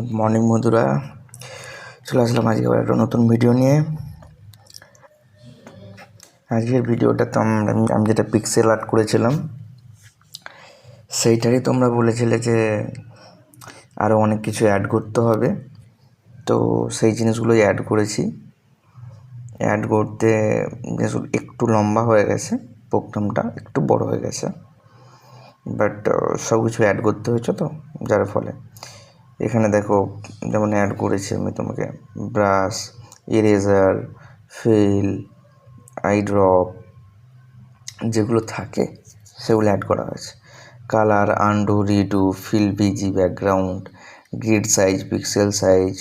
Good morning বন্ধুরা, চলে আসলাম আজকে আবার একটা নতুন ভিডিও নিয়ে। আজকের ভিডিওটা তো আমি যেটা পিক্সেল আর্ট করেছিলাম সেইটারই তোমরা বলেছিলে যে আরও অনেক কিছু অ্যাড করতে হবে, তো সেই জিনিসগুলোই অ্যাড করেছি। অ্যাড করতে একটু লম্বা হয়ে গেছে, প্রোগ্রামটা একটু বড় হয়ে গেছে, বাট সব কিছু অ্যাড করতে হয়েছে, তো যার ফলে এখানে দেখো যেমন অ্যাড করেছি আমি তোমাকে brush, eraser, fill, eye drop যেগুলো থাকে সেগুলো অ্যাড করা হয়েছে। Colour, undo, redo, fill, BG, background, grid size, pixel size,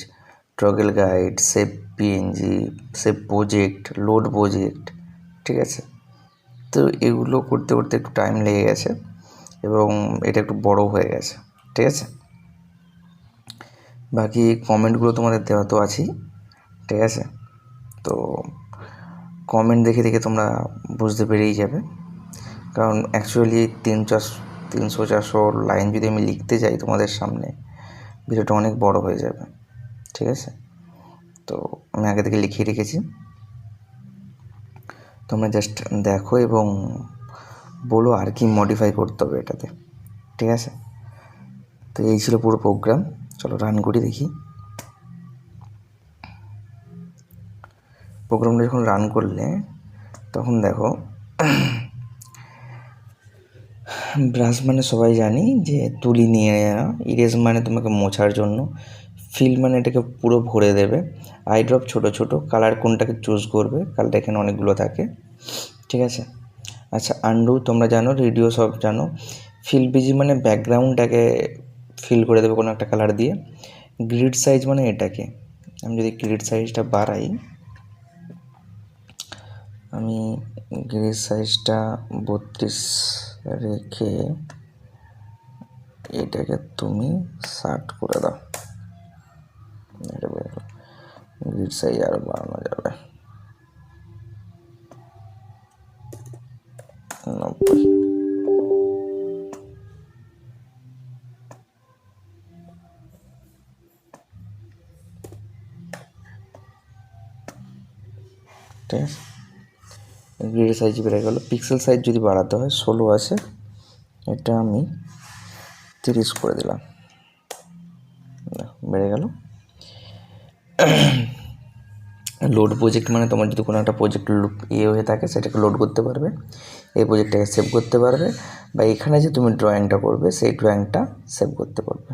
toggle guide, save PNG, save project, load project, ঠিক আছে। তো এগুলো করতে করতে একটু টাইম লেগে গেছে এবং এটা একটু বড় হয়ে গেছে, ঠিক আছে। বাকি কমেন্টগুলো তোমাদের দেওয়া তো আছেই, ঠিক আছে। তো কমেন্ট দেখে দেখে তোমরা বুঝতে পেরেই যাবে, কারণ অ্যাকচুয়ালি 300-400 লাইন যদি আমি লিখতে যাই তোমাদের সামনে, ভিডিওটা অনেক বড় হয়ে যাবে, ঠিক আছে। তো আমি আগে থেকে লিখিয়ে রেখেছি, তোমরা জাস্ট দেখো এবং বলো আর কি মডিফাই করতে হবে এটাতে, ঠিক আছে। তো এই ছিল পুরো প্রোগ্রাম। চলো রান করি দেখি। প্রোগ্রামটা যখন রান করলে তখন দেখো ব্রাশ মানে সবাই জানি যে তুলি নিয়ে নেওয়া, ইরেজ মানে তোমাকে মোছার জন্য, ফিল মানে এটাকে পুরো ভরে দেবে, আই ড্রপ ছোটো ছোটো, কালার কোনটাকে চুজ করবে, কালারটা এখানে অনেকগুলো থাকে, ঠিক আছে। আচ্ছা, আন্ডু তোমরা জানো, রেডিও সব জানো। ফিল বিজি মানে ব্যাকগ্রাউন্ডটাকে ফিল করে দেবে কোনো একটা কালার দিয়ে। গ্রিড সাইজ মানে এটাকে, আমি যদি গ্রিড সাইজটা বাড়াই, আমি গ্রিড সাইজটা 32 রেখে এটাকে তুমি 60 করে দাও, এটা বেরো। গ্রিড সাইজ আরও বাড়ানো যাবে, 90। ঠিক আছে, গ্রিড সাইজ বেড়ে গেল। পিক্সেল সাইজ যদি বাড়াতে হয় 16 আছে, এটা আমি 30 করে দিলাম, বেড়ে গেল। লোড প্রজেক্ট মানে তোমার যদি কোনো একটা প্রজেক্ট হয়ে থাকে সেটাকে লোড করতে পারবে, এই প্রজেক্টটাকে সেভ করতে পারবে, বা এখানে যে তুমি ড্রয়িংটা করবে সেই ড্রয়িংটা সেভ করতে পারবে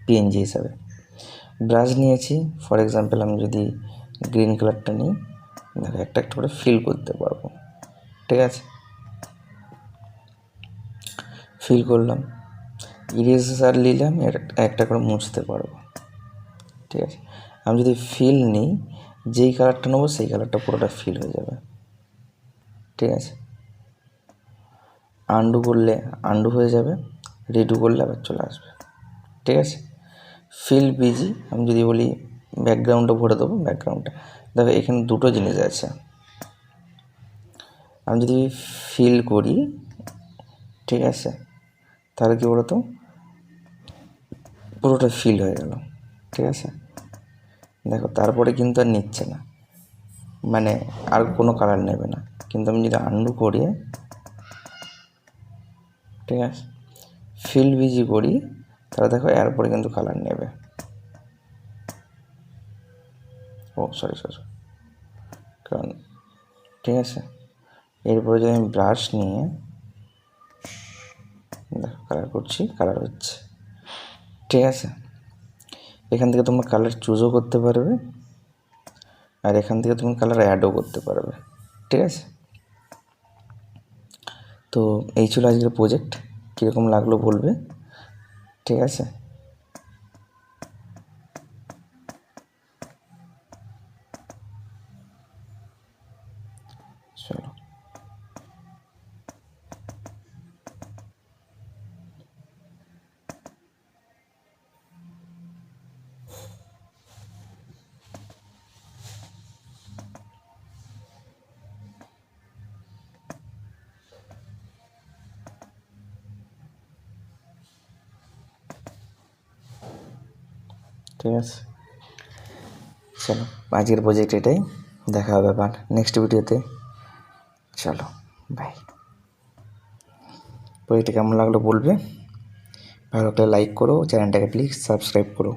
পিএনজি হিসাবে। ব্রাশ নিয়েছি, ফর এক্সাম্পল আমি যদি গ্রিন কালারটা নিই, দেখো একটা একটা করে ফিল করতে পারবো, ঠিক আছে। ফিল করলাম, ইরেজার নিলাম, একটা করে মুছতে পারবো, ঠিক আছে। আমি যদি ফিল নিই, যেই কালারটা নেবো সেই কালারটা পুরোটা ফিল হয়ে যাবে, ঠিক আছে। আন্ডু করলে আন্ডু হয়ে যাবে, রিডু করলে আবার চলে আসবে, ঠিক আছে। ফিল বিজি আমি যদি বলি ব্যাকগ্রাউন্ডটা ভরে দেবো, ব্যাকগ্রাউন্ডটা দেখো এখানে দুটো জিনিস আছে। আমি যদি ফিল করি, ঠিক আছে, তাহলে কী বলতো পুরোটা ফিল হয়ে গেল, ঠিক আছে। দেখো তারপরে কিন্তু আর নিচ্ছে না, মানে আর কোনো কালার নেবে না। কিন্তু আমি যদি আন্ডু করি, ঠিক আছে, ফিল বিজি করি, তাহলে দেখো এরপরে কিন্তু কালার নেবে। ও সরি, কারণ ঠিক আছে। এরপরে যদি আমি ব্রাশ নিয়ে দেখো কালার করছি, কালার হচ্ছে, ঠিক আছে। এখান থেকে তোমরা কালার চুজও করতে পারবে, আর এখান থেকে তুমি কালার অ্যাডও করতে পারবে, ঠিক আছে। তো এই ছিল আজকের প্রজেক্ট, কীরকম লাগলো বলবে, ঠিক আছে। চলো। ঠিক আছে, চলো আজকের প্রজেক্ট এটাই, দেখা হবে আবার নেক্সট ভিডিওতে। চলো বাই। প্রজেক্টটা কেমন লাগলো বলবে, ভালো লাগলে লাইক করো, চ্যানেলটাকে প্লিজ সাবস্ক্রাইব করো।